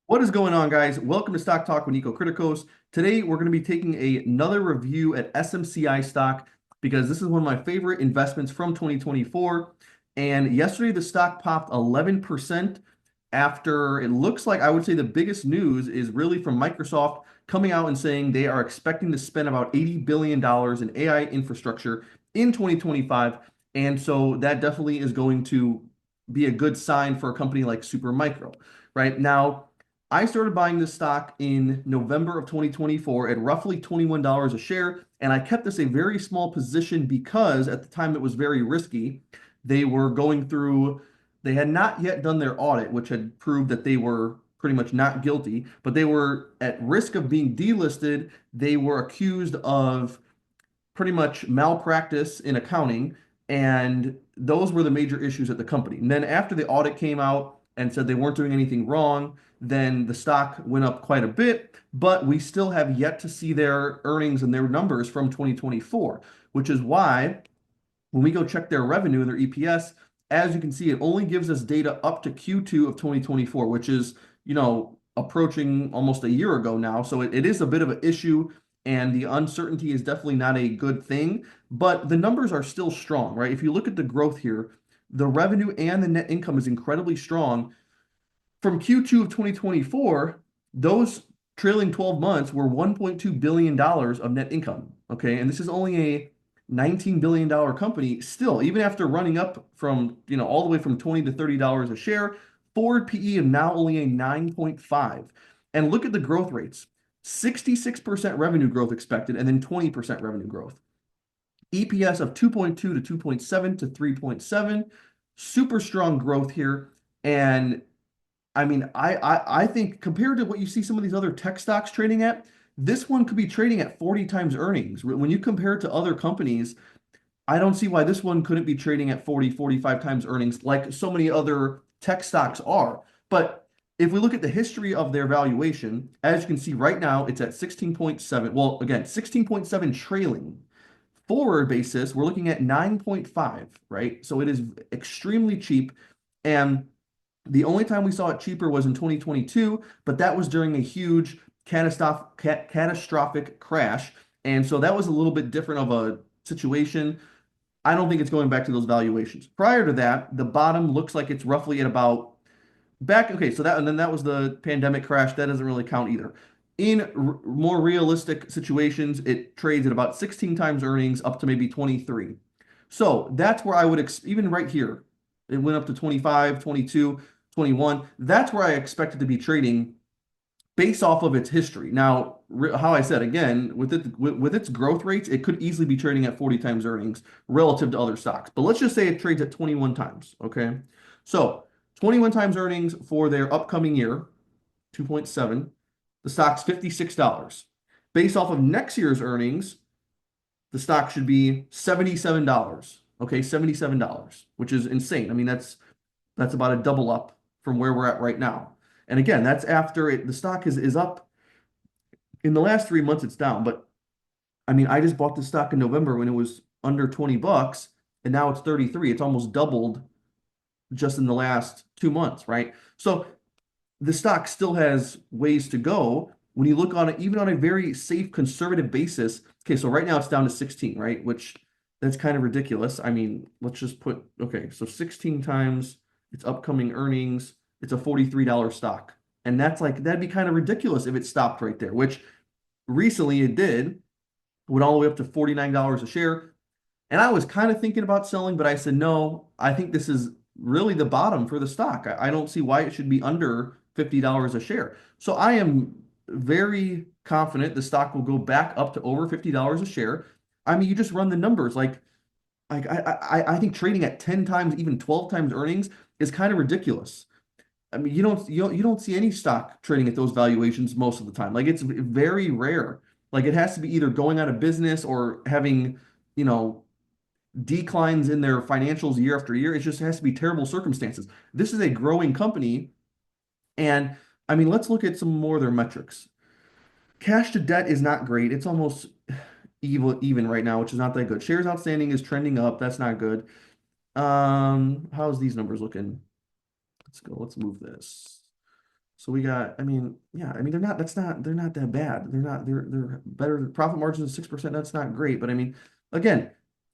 What is going on, guys? Welcome to Stock Talk with Nico Criticos. Today, we're going to be taking another review at SMCI stock because this is one of my favorite investments from 2024. And yesterday, the stock popped 11% after it looks like I would say the biggest news is really from Microsoft coming out and saying they are expecting to spend about $80 billion in AI infrastructure in 2025. And so that definitely is going to be a good sign for a company like Supermicro. Right now, I started buying this stock in November of 2024 at roughly $21 a share, and I kept this a very small position because at the time it was very risky. They were going through, they had not yet done their audit, which had proved that they were pretty much not guilty, but they were at risk of being delisted. They were accused of pretty much malpractice in accounting, and those were the major issues at the company. And then after the audit came out and said they weren't doing anything wrong, then the stock went up quite a bit, but we still have yet to see their earnings and their numbers from 2024, which is why when we go check their revenue and their EPS, as you can see, it only gives us data up to Q2 of 2024, which is, approaching almost a year ago now. So it is a bit of an issue, and the uncertainty is definitely not a good thing, but the numbers are still strong, right? If you look at the growth here, the revenue and the net income is incredibly strong. From Q2 of 2024, those trailing 12 months were $1.2 billion of net income. Okay. And this is only a $19 billion company. Still, even after running up from, all the way from 20 to $30 a share, forward PE of now only a 9.5. And look at the growth rates. 66% revenue growth expected, and then 20% revenue growth. EPS of 2.2 to 2.7 to 3.7. Super strong growth here. And I mean, I think compared to what you see some of these other tech stocks trading at, this one could be trading at 40 times earnings. When you compare it to other companies, I don't see why this one couldn't be trading at 40, 45 times earnings like so many other tech stocks are. But if we look at the history of their valuation, as you can see right now, it's at 16.7. Well, again, 16.7 trailing. Forward basis, we're looking at 9.5, right? So it is extremely cheap. And the only time we saw it cheaper was in 2022, but that was during a huge catastrophic crash. And so that was a little bit different of a situation. I don't think it's going back to those valuations. Prior to that, the bottom looks like it's roughly at about back. Okay, so that and then that was the pandemic crash. That doesn't really count either. In more realistic situations, it trades at about 16 times earnings up to maybe 23. So that's where I would, even right here, it went up to 25, 22, 21. That's where I expect it to be trading based off of its history. Now, how I said again, with its growth rates, it could easily be trading at 40 times earnings relative to other stocks. But let's just say it trades at 21 times. Okay. So 21 times earnings for their upcoming year, 2.7. The stock's $56. Based off of next year's earnings, the stock should be $77. Okay, $77, which is insane. I mean, that's about a double up from where we're at right now. And again, that's after the stock is up. In the last 3 months, it's down. But I mean, I just bought the stock in November when it was under 20 bucks, and now it's 33. It's almost doubled just in the last 2 months, right? So the stock still has ways to go. When you look on it, even on a very safe conservative basis, okay, so right now it's down to 16, right? Which that's kind of ridiculous. I mean, let's just put, okay, so 16 times its upcoming earnings, it's a $43 stock. And that's like, that'd be kind of ridiculous if it stopped right there, which recently it did, went all the way up to $49 a share. And I was kind of thinking about selling, but I said, no, I think this is really the bottom for the stock. I don't see why it should be under $50 a share. So I am very confident the stock will go back up to over $50 a share. I mean, you just run the numbers. Like I think trading at 10 times, even 12 times earnings is kind of ridiculous. I mean, you don't see any stock trading at those valuations most of the time. Like it's very rare. Like it has to be either going out of business or having, you know, declines in their financials year after year. It just has to be terrible circumstances. This is a growing company. And I mean, let's look at some more of their metrics. Cash to debt is not great. It's almost even right now, which is not that good. Shares outstanding is trending up. That's not good. How's these numbers looking? Let's go. Let's move this. So we got, I mean, yeah, I mean they're not that bad. They're better. Profit margins of 6%. That's not great, but I mean, again,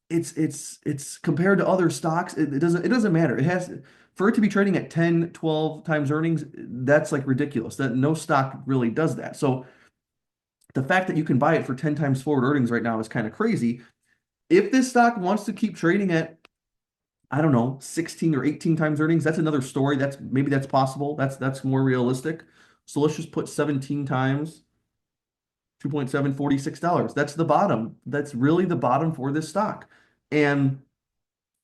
it's compared to other stocks, it doesn't matter. It has for it to be trading at 10, 12 times earnings, that's like ridiculous. That no stock really does that. So the fact that you can buy it for 10 times forward earnings right now is kind of crazy. If this stock wants to keep trading at, I don't know, 16 or 18 times earnings, that's another story. That's maybe that's possible. That's more realistic. So let's just put 17 times 2.7, $46. That's the bottom. That's really the bottom for this stock. And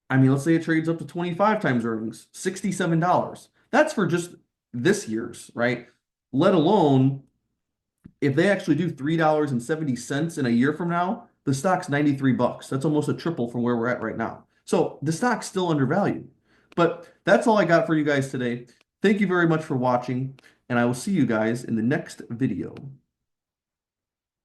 I mean, let's say it trades up to 25 times earnings, $67. That's for just this year's, right? Let alone if they actually do $3.70 in a year from now, the stock's 93 bucks. That's almost a triple from where we're at right now. So the stock's still undervalued. But that's all I got for you guys today. Thank you very much for watching, and I will see you guys in the next video.